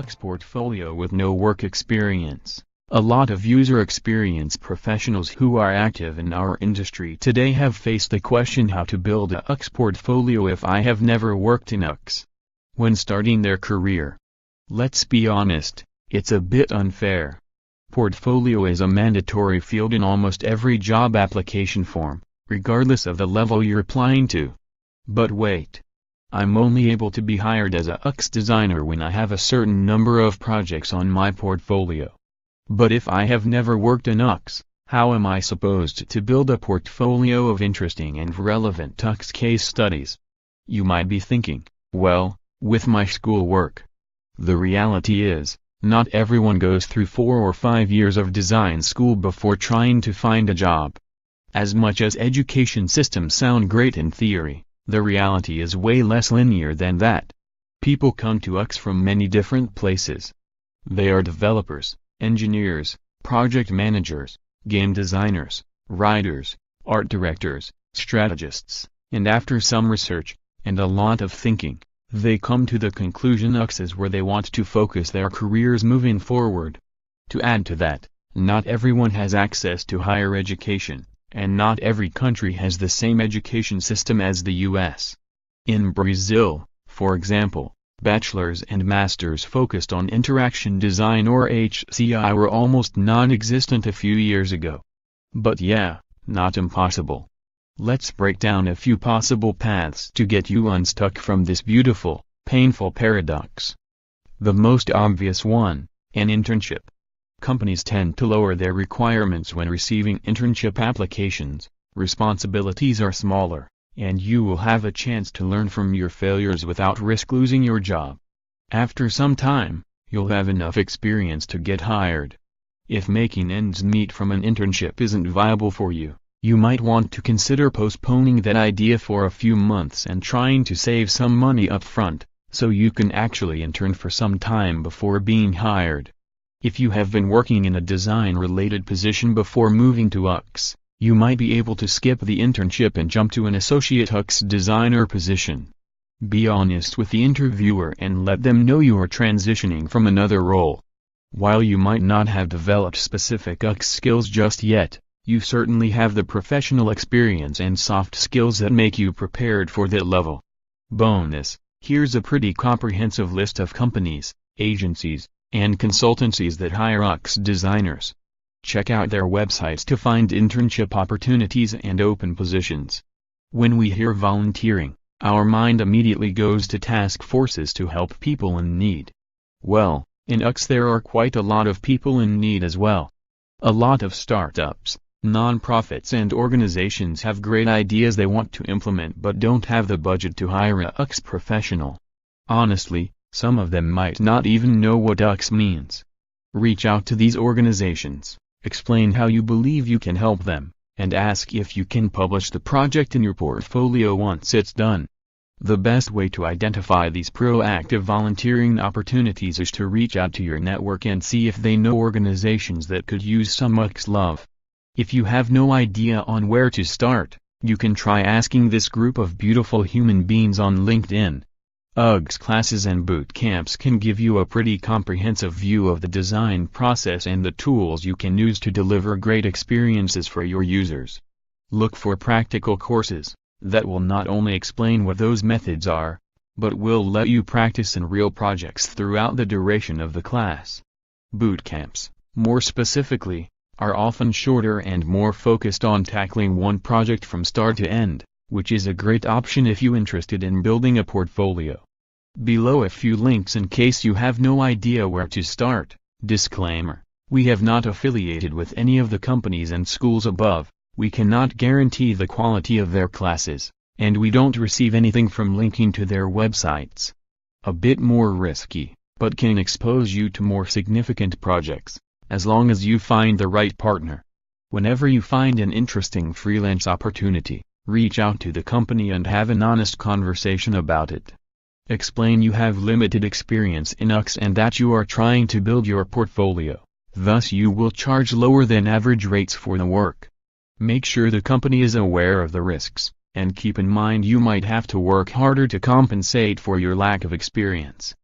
UX portfolio with no work experience. A lot of user experience professionals who are active in our industry today have faced the question how to build a UX portfolio if I have never worked in UX when starting their career. Let's be honest, it's a bit unfair. Portfolio is a mandatory field in almost every job application form, regardless of the level you're applying to. But wait. I'm only able to be hired as a UX designer when I have a certain number of projects on my portfolio. But if I have never worked in UX, how am I supposed to build a portfolio of interesting and relevant UX case studies? You might be thinking, well, with my schoolwork. The reality is, not everyone goes through 4 or 5 years of design school before trying to find a job. As much as education systems sound great in theory, the reality is way less linear than that. People come to UX from many different places. They are developers, engineers, project managers, game designers, writers, art directors, strategists, and after some research, and a lot of thinking, they come to the conclusion UX is where they want to focus their careers moving forward. To add to that, not everyone has access to higher education, and not every country has the same education system as the US. In Brazil, for example, bachelor's and master's focused on interaction design or HCI were almost non-existent a few years ago. But yeah, not impossible. Let's break down a few possible paths to get you unstuck from this beautiful, painful paradox. The most obvious one, an internship. Companies tend to lower their requirements when receiving internship applications, responsibilities are smaller, and you will have a chance to learn from your failures without risk losing your job. After some time, you'll have enough experience to get hired. If making ends meet from an internship isn't viable for you, you might want to consider postponing that idea for a few months and trying to save some money up front, so you can actually intern for some time before being hired. If you have been working in a design-related position before moving to UX, you might be able to skip the internship and jump to an associate UX designer position. Be honest with the interviewer and let them know you are transitioning from another role. While you might not have developed specific UX skills just yet, you certainly have the professional experience and soft skills that make you prepared for that level. Bonus, here's a pretty comprehensive list of companies, agencies, and consultancies that hire UX designers. Check out their websites to find internship opportunities and open positions. When we hear volunteering, our mind immediately goes to task forces to help people in need. Well, in UX there are quite a lot of people in need as well. A lot of startups, nonprofits and organizations have great ideas they want to implement but don't have the budget to hire a UX professional. Honestly, some of them might not even know what UX means. Reach out to these organizations, explain how you believe you can help them, and ask if you can publish the project in your portfolio once it's done. The best way to identify these proactive volunteering opportunities is to reach out to your network and see if they know organizations that could use some UX love. If you have no idea on where to start, you can try asking this group of beautiful human beings on LinkedIn. UX classes and boot camps can give you a pretty comprehensive view of the design process and the tools you can use to deliver great experiences for your users. Look for practical courses that will not only explain what those methods are, but will let you practice in real projects throughout the duration of the class. Boot camps, more specifically, are often shorter and more focused on tackling one project from start to end, which is a great option if you're interested in building a portfolio. Below a few links in case you have no idea where to start. Disclaimer: we have not affiliated with any of the companies and schools above, we cannot guarantee the quality of their classes, and we don't receive anything from linking to their websites. A bit more risky, but can expose you to more significant projects, as long as you find the right partner. Whenever you find an interesting freelance opportunity, reach out to the company and have an honest conversation about it. Explain you have limited experience in UX and that you are trying to build your portfolio, thus you will charge lower than average rates for the work. Make sure the company is aware of the risks, and keep in mind you might have to work harder to compensate for your lack of experience.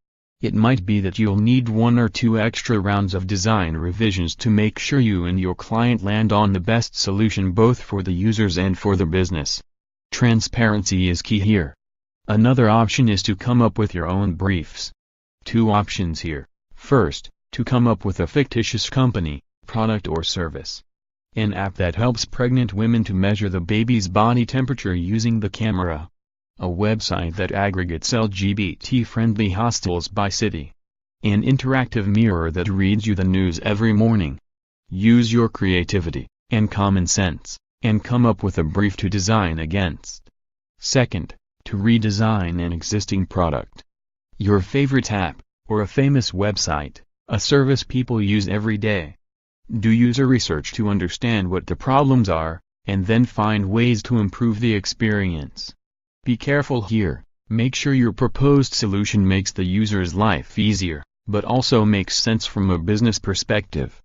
It might be that you'll need 1 or 2 extra rounds of design revisions to make sure you and your client land on the best solution both for the users and for the business. Transparency is key here. Another option is to come up with your own briefs. 2 options here. First, to come up with a fictitious company, product or service. An app that helps pregnant women to measure the baby's body temperature using the camera. A website that aggregates LGBT-friendly hostels by city. An interactive mirror that reads you the news every morning. Use your creativity and common sense, and come up with a brief to design against. Second, to redesign an existing product. Your favorite app, or a famous website, a service people use every day. Do user research to understand what the problems are, and then find ways to improve the experience. Be careful here, make sure your proposed solution makes the user's life easier, but also makes sense from a business perspective.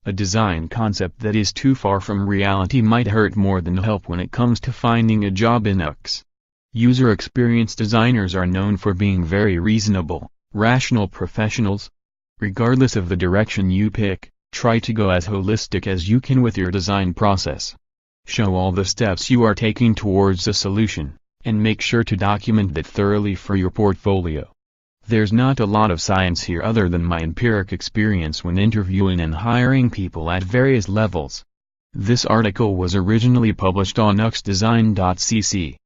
A design concept that is too far from reality might hurt more than help when it comes to finding a job in UX. User experience designers are known for being very reasonable, rational professionals. Regardless of the direction you pick, try to go as holistic as you can with your design process. Show all the steps you are taking towards a solution, and make sure to document that thoroughly for your portfolio. There's not a lot of science here other than my empiric experience when interviewing and hiring people at various levels. This article was originally published on uxdesign.cc.